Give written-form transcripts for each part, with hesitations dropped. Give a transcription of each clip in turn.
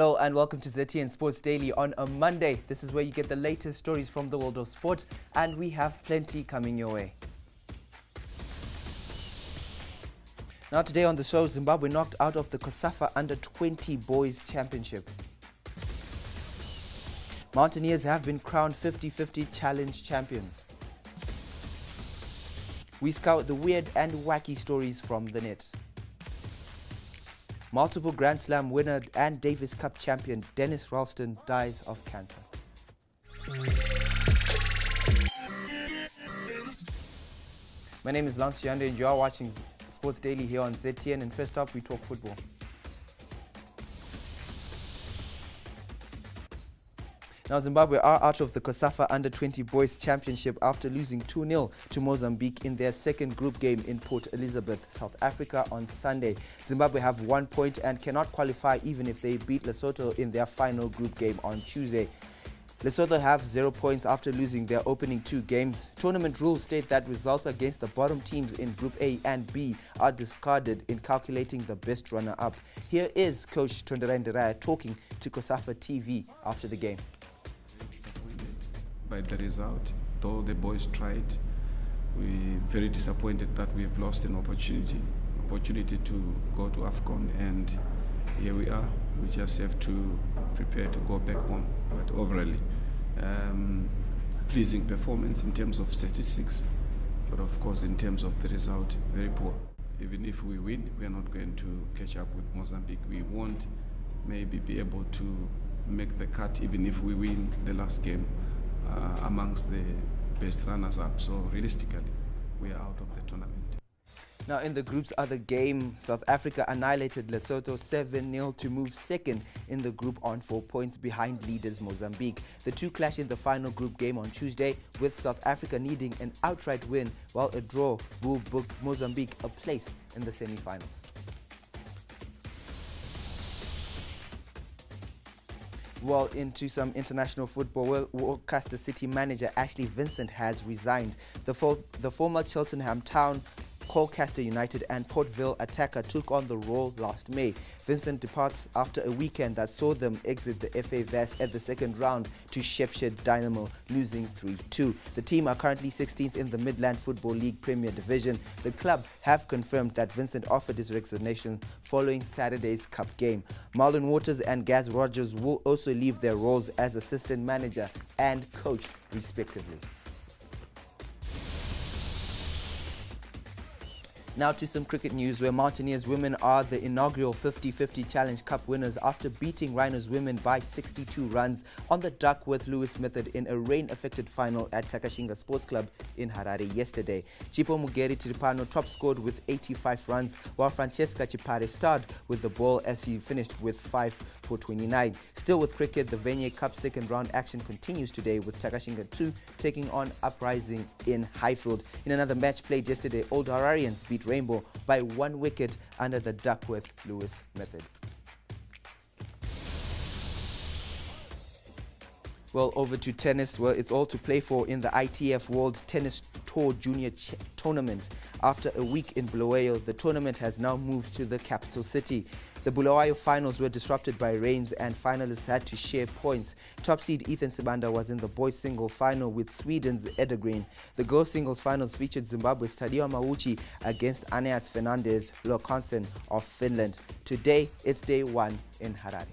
Hello and welcome to ZTN Sports Daily on a Monday. This is where you get the latest stories from the world of sport, and we have plenty coming your way. Now today on the show, Zimbabwe knocked out of the COSAFA Under-20 Boys Championship. Mountaineers have been crowned 50-50 Challenge champions. We scout the weird and wacky stories from the net. Multiple Grand Slam winner and Davis Cup champion Dennis Ralston dies of cancer. My name is Lance Yande and you are watching Sports Daily here on ZTN, and first up we talk football. Now Zimbabwe are out of the COSAFA Under-20 Boys Championship after losing 2-0 to Mozambique in their second group game in Port Elizabeth, South Africa on Sunday. Zimbabwe have 1 point and cannot qualify even if they beat Lesotho in their final group game on Tuesday. Lesotho have 0 points after losing their opening 2 games. Tournament rules state that results against the bottom teams in Group A and B are discarded in calculating the best runner-up. Here is Coach Tonderai Nderaya talking to COSAFA TV after the game. By the result, though the boys tried, we're very disappointed that we have lost an opportunity to go to AFCON, and here we are. We just have to prepare to go back home. But overall, pleasing performance in terms of statistics, but of course in terms of the result, very poor. Even if we win, we are not going to catch up with Mozambique. We won't maybe be able to make the cut even if we win the last game amongst the best runners-up. So realistically, we are out of the tournament. Now in the group's other game, South Africa annihilated Lesotho 7-0 to move second in the group on 4 points behind leaders Mozambique. The two clash in the final group game on Tuesday, with South Africa needing an outright win, while a draw will book Mozambique a place in the semi-finals. Well, into some international football, Worcester City manager Ashley Vincent has resigned. The former Cheltenham Town, Colchester United and Port Vale attacker took on the role last May. Vincent departs after a weekend that saw them exit the FA Vase at the second round to Shepshed Dynamo, losing 3-2. The team are currently 16th in the Midland Football League Premier Division. The club have confirmed that Vincent offered his resignation following Saturday's cup game. Marlon Waters and Gaz Rogers will also leave their roles as assistant manager and coach, respectively. Now to some cricket news, where Mountaineers women are the inaugural 50-50 Challenge Cup winners after beating Rhinos women by 62 runs on the Duckworth-Lewis method in a rain-affected final at Takashinga Sports Club in Harare yesterday. Chipo Mugeri Tiripano top-scored with 85 runs, while Francesca Chipare starred with the ball as he finished with 5 for 29. Still with cricket, the Venier Cup second-round action continues today with Takashinga 2 taking on Uprising in Highfield. In another match played yesterday, Old Hararians beat Rainbow by 1 wicket under the Duckworth-Lewis method. Well, over to tennis. Well, it's all to play for in the ITF World Tennis Tour Junior Tournament. After a week in Bulawayo, the tournament has now moved to the capital city. The Bulawayo finals were disrupted by rains and finalists had to share points. Top seed Ethan Sibanda was in the boys single final with Sweden's Edegren. The girls singles finals featured Zimbabwe's Tadiwa Mauchi against Aneas Fernandez Lokonsen of Finland. Today, it's day 1 in Harare.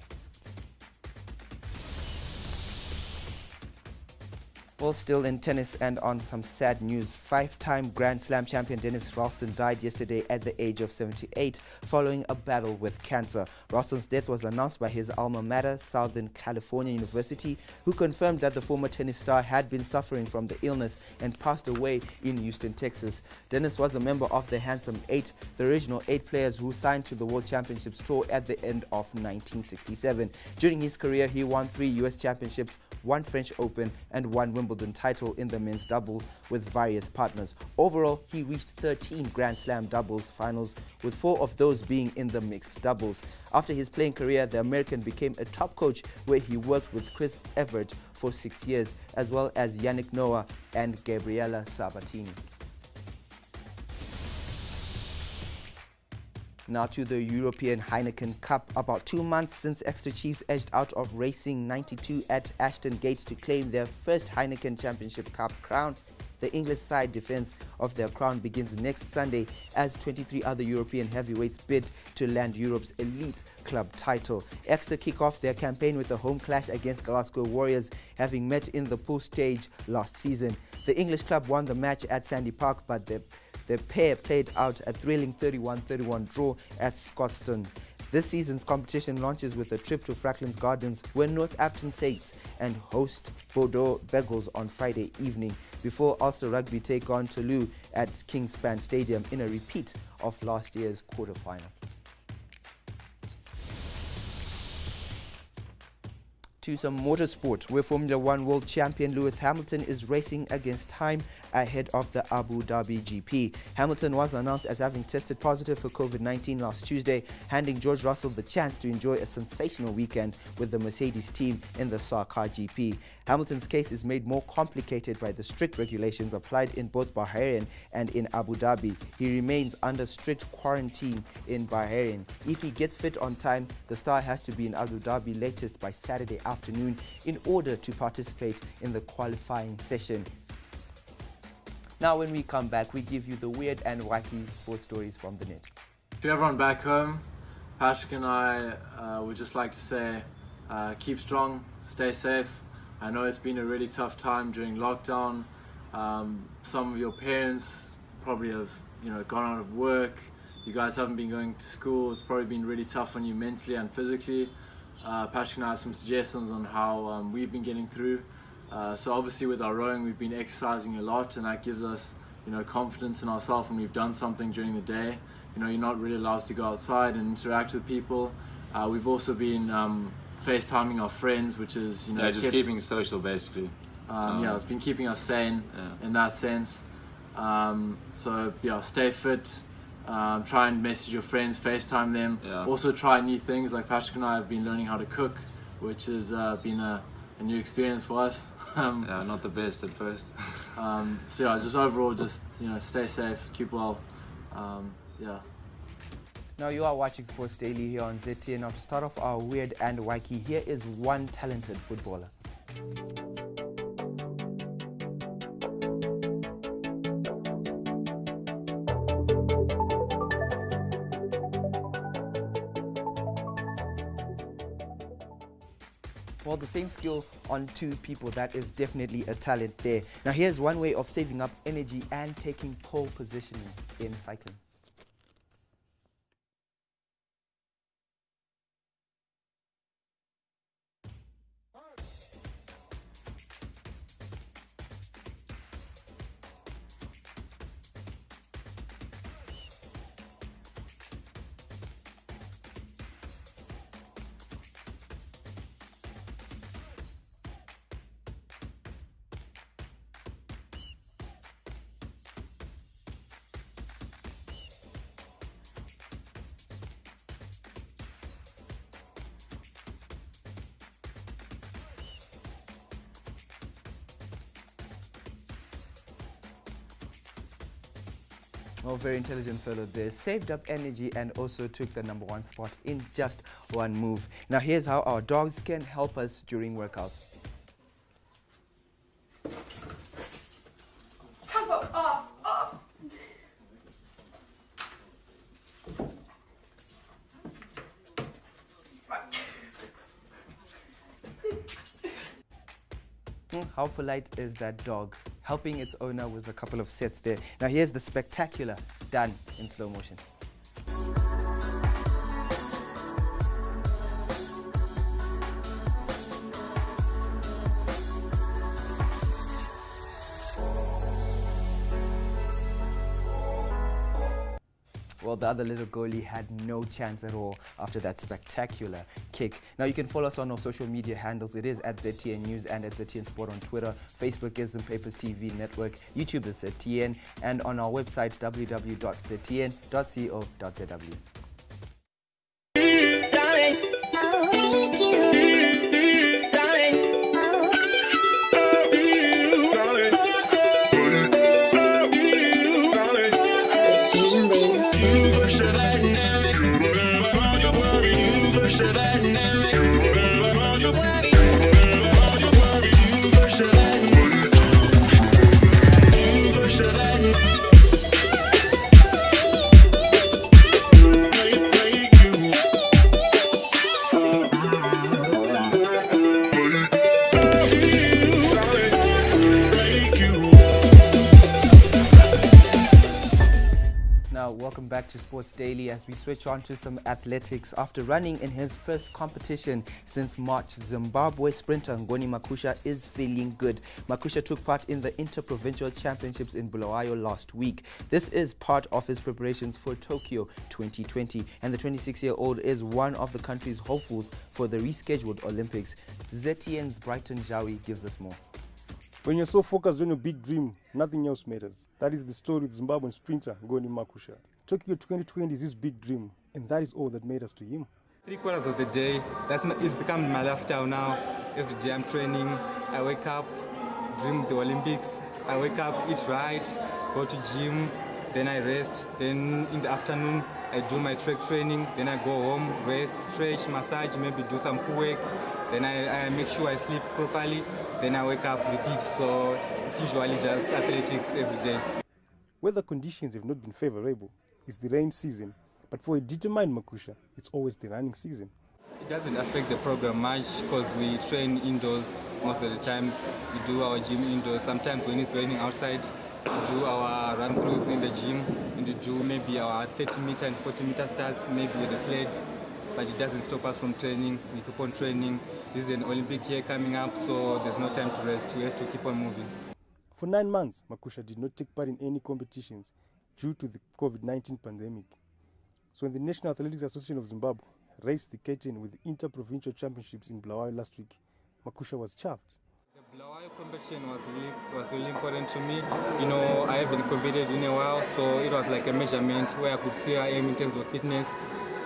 Well, still in tennis and on some sad news, 5-time Grand Slam champion Dennis Ralston died yesterday at the age of 78 following a battle with cancer. Ralston's death was announced by his alma mater, Southern California University, who confirmed that the former tennis star had been suffering from the illness and passed away in Houston, Texas. Dennis was a member of the Handsome Eight, the original 8 players who signed to the World Championships Tour at the end of 1967. During his career, he won 3 US Championships, 1 French Open and 1 Wimbledon title in the men's doubles with various partners. Overall, he reached 13 Grand Slam doubles finals, with 4 of those being in the mixed doubles. After his playing career, the American became a top coach where he worked with Chris Evert for 6 years, as well as Yannick Noah and Gabriela Sabatini. Now to the European Heineken Cup. About 2 months since Exeter Chiefs edged out of Racing 92 at Ashton Gate to claim their first Heineken Championship Cup crown, the English side defence of their crown begins next Sunday as 23 other European heavyweights bid to land Europe's elite club title. Exeter kick off their campaign with a home clash against Glasgow Warriors, having met in the pool stage last season. The English club won the match at Sandy Park, but the pair played out a thrilling 31-31 draw at Scotstoun. This season's competition launches with a trip to Franklin's Gardens, where Northampton Saints and host Bordeaux Begles on Friday evening, before Ulster Rugby take on Toulouse at Kingspan Stadium in a repeat of last year's quarter-final. To some motorsport, where Formula One world champion Lewis Hamilton is racing against time ahead of the Abu Dhabi GP. Hamilton was announced as having tested positive for COVID-19 last Tuesday, handing George Russell the chance to enjoy a sensational weekend with the Mercedes team in the Sarkar GP. Hamilton's case is made more complicated by the strict regulations applied in both Bahrain and in Abu Dhabi. He remains under strict quarantine in Bahrain. If he gets fit on time, the star has to be in Abu Dhabi latest by Saturday afternoon in order to participate in the qualifying session. Now when we come back, we give you the weird and wacky sports stories from the net. To everyone back home, Patrick and I would just like to say keep strong, stay safe. I know it's been a really tough time during lockdown. Some of your parents probably have gone out of work. You guys haven't been going to school. It's probably been really tough on you mentally and physically. Patrick and I have some suggestions on how we've been getting through. So obviously with our rowing, we've been exercising a lot, and that gives us confidence in ourselves when we've done something during the day. You're not really allowed to go outside and interact with people. We've also been FaceTiming our friends, which is just keeping social basically. It's been keeping us sane in that sense. So stay fit. Try and message your friends, FaceTime them. Also try new things. Like Patrick and I have been learning how to cook, which has been a new experience for us. Not the best at first. Just overall, stay safe, keep well. Now you are watching Sports Daily here on ZTN. Now to start off our weird and wacky, here is one talented footballer. Well, the same skill on two people, that is definitely a talent there. Now here's one way of saving up energy and taking pole position in cycling. Oh, very intelligent fellow there. Saved up energy and also took the #1 spot in just one move. Now here's how our dogs can help us during workouts. Tempo off, off. How polite is that dog? Helping its owner with a couple of sets there. Now here's the spectacular done in slow motion. Well, the other little goalie had no chance at all after that spectacular kick. Now, you can follow us on our social media handles. It is at ZTN News and at ZTN Sport on Twitter. Facebook is St Papers TV Network. YouTube is ZTN. And on our website, www.ztn.co.zw. You push that to Sports Daily as we switch on to some athletics. After running in his first competition since March, Zimbabwe sprinter Ngoni Makusha is feeling good. Makusha took part in the Interprovincial Championships in Bulawayo last week. This is part of his preparations for Tokyo 2020, and the 26-year-old is one of the country's hopefuls for the rescheduled Olympics. ZTN's Brighton Jawi gives us more. When you're so focused on your big dream, nothing else matters. That is the story with Zimbabwean sprinter Ngoni Makusha. Tokyo 2020 is his big dream, and that is all that matters to him. 3/4 of the day, it's become my lifestyle now. Every day I'm training, I wake up, dream the Olympics. I wake up, eat right, go to gym, then I rest. Then in the afternoon, I do my track training. Then I go home, rest, stretch, massage, maybe do some pool work. Then I make sure I sleep properly. Then I wake up, repeat. So it's usually just athletics every day. Weather conditions have not been favorable. It's the rain season. But for a determined Makusha, it's always the running season. It doesn't affect the program much because we train indoors most of the times. We do our gym indoors. Sometimes when it's raining outside, we do our run-throughs in the gym. And we do maybe our 30-meter and 40-meter starts, maybe with a sled. But it doesn't stop us from training. We keep on training. This is an Olympic year coming up, so there's no time to rest. We have to keep on moving. For 9 months, Makusha did not take part in any competitions due to the COVID-19 pandemic. So when the National Athletics Association of Zimbabwe raised the curtain with the Interprovincial Championships in Bulawayo last week, Makusha was chuffed. The Bulawayo competition was really important to me. You know, I haven't competed in a while, so it was like a measurement where I could see where I am in terms of fitness.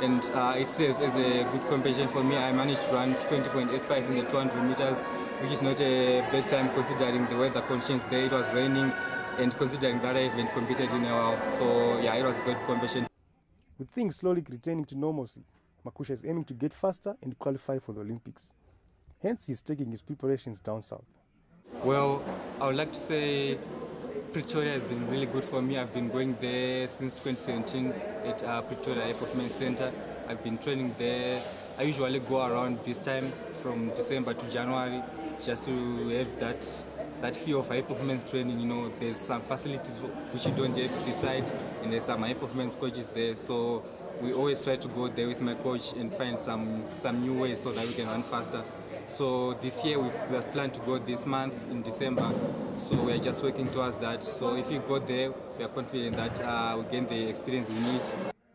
And it serves as a good competition for me. I managed to run 20.85 in the 200 meters, which is not a bad time considering the weather conditions there. It was raining, and considering that I haven't competed in a while. So yeah, it was a good competition. With things slowly returning to normalcy, Makusha is aiming to get faster and qualify for the Olympics. Hence, he's taking his preparations down south. Well, I would like to say Pretoria has been really good for me. I've been going there since 2017 at Pretoria Air Performance Center. I've been training there. I usually go around this time from December to January just to have that feel of high performance training. You know, there's some facilities which you don't have to decide, and there's some high performance coaches there. So we always try to go there with my coach and find some new ways so that we can run faster. So this year we have planned to go this month in December. So we are just working towards that. So if you go there, we are confident that we gain the experience we need.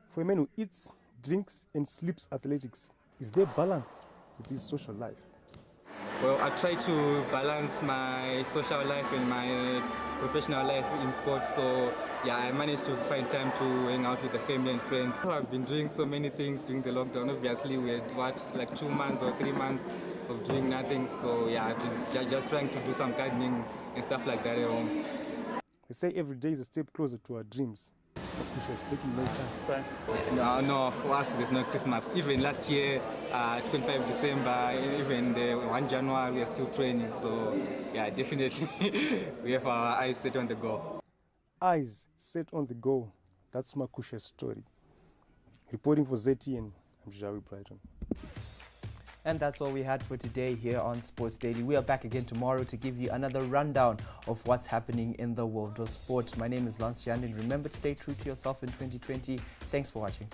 For a man who eats, drinks, and sleeps athletics, is there balance with his social life? Well, I try to balance my social life and my professional life in sports. So yeah, I managed to find time to hang out with the family and friends. I've been doing so many things during the lockdown. Obviously, we had like 2 months or 3 months of doing nothing. So yeah, I've been just trying to do some gardening and stuff like that at home. They say every day is a step closer to our dreams. Makusha is taking no chance. No, for us there's no Christmas. Even last year, 25 December, even the 1 January, we are still training. So yeah, definitely we have our eyes set on the goal. Eyes set on the goal. That's Makusha's story. Reporting for ZTN, I'm Jawi Brighton. And that's all we had for today here on Sports Daily. We are back again tomorrow to give you another rundown of what's happening in the world of sport. My name is Lance Shandin. Remember to stay true to yourself in 2020. Thanks for watching.